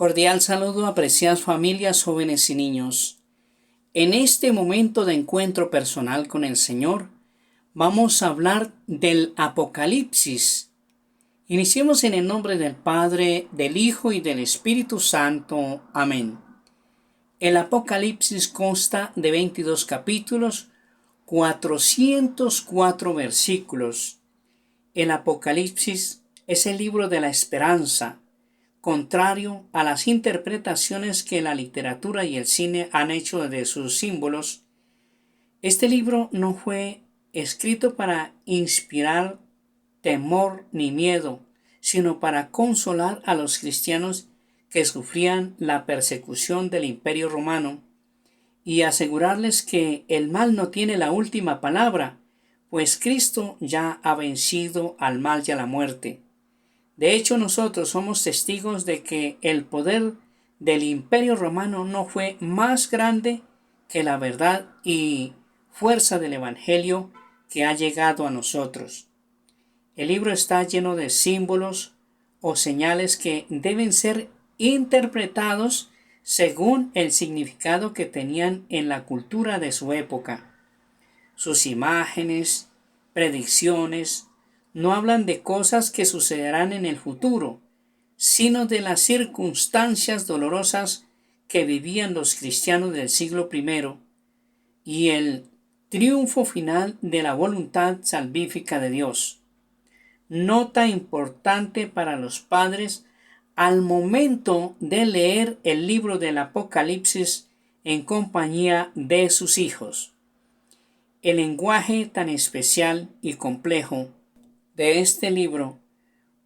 Cordial saludo, apreciadas familias, jóvenes y niños. En este momento de encuentro personal con el Señor, vamos a hablar del Apocalipsis. Iniciemos en el nombre del Padre, del Hijo y del Espíritu Santo. Amén. El Apocalipsis consta de 22 capítulos, 404 versículos. El Apocalipsis es el libro de la esperanza, contrario a las interpretaciones que la literatura y el cine han hecho de sus símbolos. Este libro no fue escrito para inspirar temor ni miedo, sino para consolar a los cristianos que sufrían la persecución del Imperio Romano y asegurarles que el mal no tiene la última palabra, pues Cristo ya ha vencido al mal y a la muerte. De hecho, nosotros somos testigos de que el poder del Imperio Romano no fue más grande que la verdad y fuerza del Evangelio que ha llegado a nosotros. El libro está lleno de símbolos o señales que deben ser interpretados según el significado que tenían en la cultura de su época. Sus imágenes, predicciones, no hablan de cosas que sucederán en el futuro, sino de las circunstancias dolorosas que vivían los cristianos del siglo I y el triunfo final de la voluntad salvífica de Dios. Nota importante para los padres al momento de leer el libro del Apocalipsis en compañía de sus hijos. El lenguaje tan especial y complejo de este libro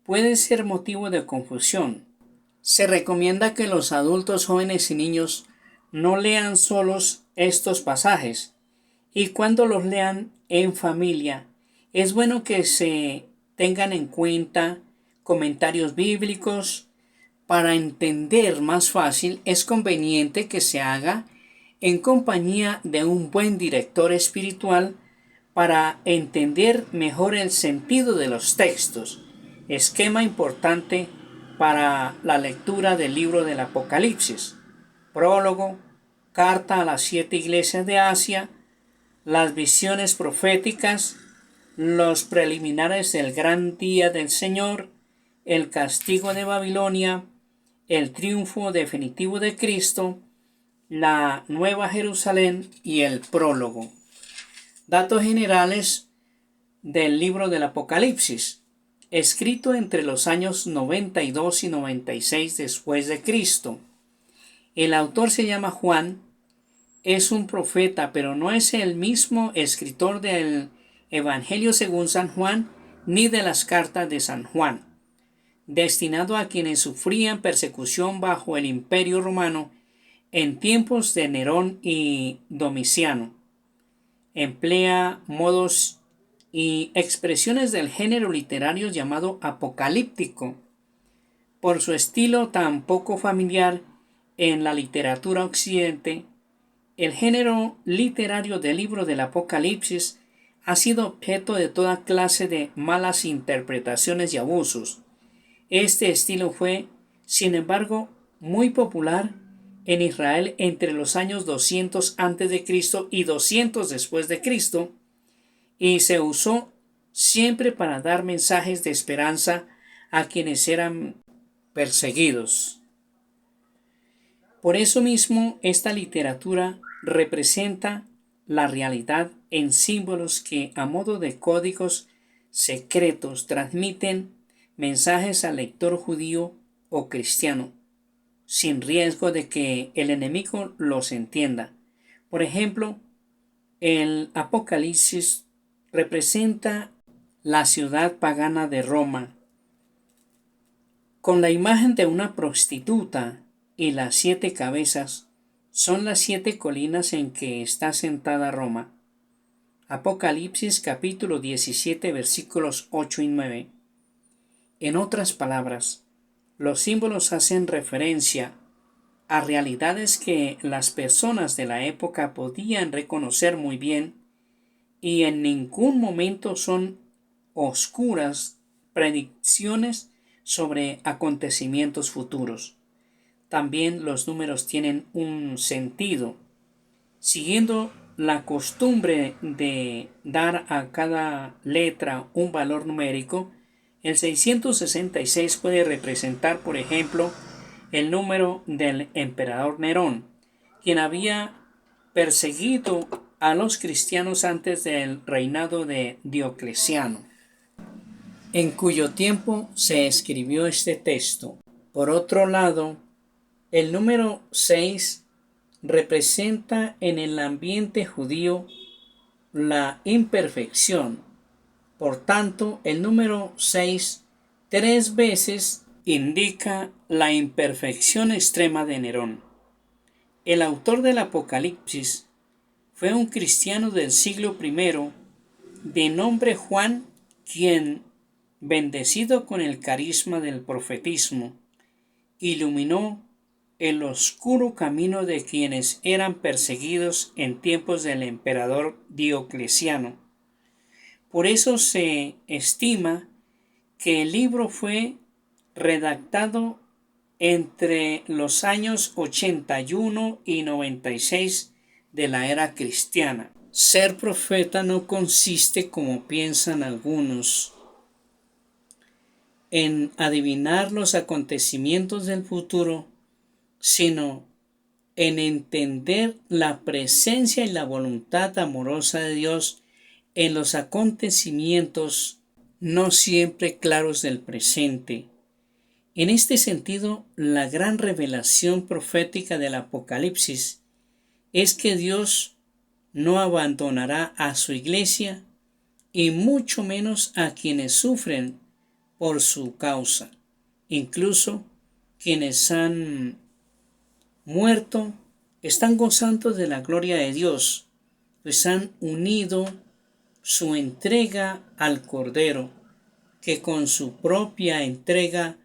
puede ser motivo de confusión. Se recomienda que los adultos, jóvenes y niños no lean solos estos pasajes, y cuando los lean en familia es bueno que se tengan en cuenta comentarios bíblicos. Para entender más fácil es conveniente que se haga en compañía de un buen director espiritual para entender mejor el sentido de los textos, esquema importante para la lectura del libro del Apocalipsis: prólogo, carta a las 7 iglesias de Asia, las visiones proféticas, los preliminares del gran día del Señor, el castigo de Babilonia, el triunfo definitivo de Cristo, la Nueva Jerusalén y el prólogo. Datos generales del libro del Apocalipsis, escrito entre los años 92 y 96 después de Cristo. El autor se llama Juan, es un profeta, pero no es el mismo escritor del Evangelio según San Juan ni de las cartas de San Juan, destinado a quienes sufrían persecución bajo el Imperio Romano en tiempos de Nerón y Domiciano. Emplea modos y expresiones del género literario llamado apocalíptico, por su estilo tan poco familiar en la literatura occidente. El género literario del libro del Apocalipsis ha sido objeto de toda clase de malas interpretaciones y abusos. Este estilo fue, sin embargo, muy popular en Israel entre los años 200 a.C. y 200 después de Cristo, y se usó siempre para dar mensajes de esperanza a quienes eran perseguidos. Por eso mismo, esta literatura representa la realidad en símbolos que, a modo de códigos secretos, transmiten mensajes al lector judío o cristiano, sin riesgo de que el enemigo los entienda. Por ejemplo, el Apocalipsis representa la ciudad pagana de Roma, con la imagen de una prostituta, y las 7 cabezas son las 7 colinas en que está sentada Roma. Apocalipsis capítulo 17 versículos 8 y 9. En otras palabras, los símbolos hacen referencia a realidades que las personas de la época podían reconocer muy bien, y en ningún momento son oscuras predicciones sobre acontecimientos futuros. también los números tienen un sentido. Siguiendo la costumbre de dar a cada letra un valor numérico, el 666 puede representar, por ejemplo, el número del emperador Nerón, quien había perseguido a los cristianos antes del reinado de Diocleciano, en cuyo tiempo se escribió este texto. Por otro lado, el número 6 representa en el ambiente judío la imperfección. Por tanto, el número 6 3 veces indica la imperfección extrema de Nerón. El autor del Apocalipsis fue un cristiano del siglo I de nombre Juan, quien, bendecido con el carisma del profetismo, iluminó el oscuro camino de quienes eran perseguidos en tiempos del emperador Diocleciano. Por eso se estima que el libro fue redactado entre los años 81 y 96 de la era cristiana. Ser profeta no consiste, como piensan algunos, en adivinar los acontecimientos del futuro, sino en entender la presencia y la voluntad amorosa de Dios en los acontecimientos no siempre claros del presente. En este sentido, la gran revelación profética del Apocalipsis es que Dios no abandonará a su iglesia y mucho menos a quienes sufren por su causa. Incluso quienes han muerto están gozando de la gloria de Dios, pues han unido su entrega al Cordero, que con su propia entrega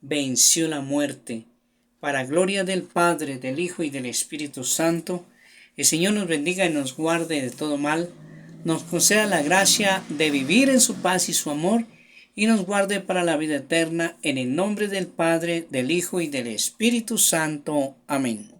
venció la muerte. Para gloria del Padre, del Hijo y del Espíritu Santo, el Señor nos bendiga y nos guarde de todo mal, nos conceda la gracia de vivir en su paz y su amor, y nos guarde para la vida eterna, en el nombre del Padre, del Hijo y del Espíritu Santo. Amén.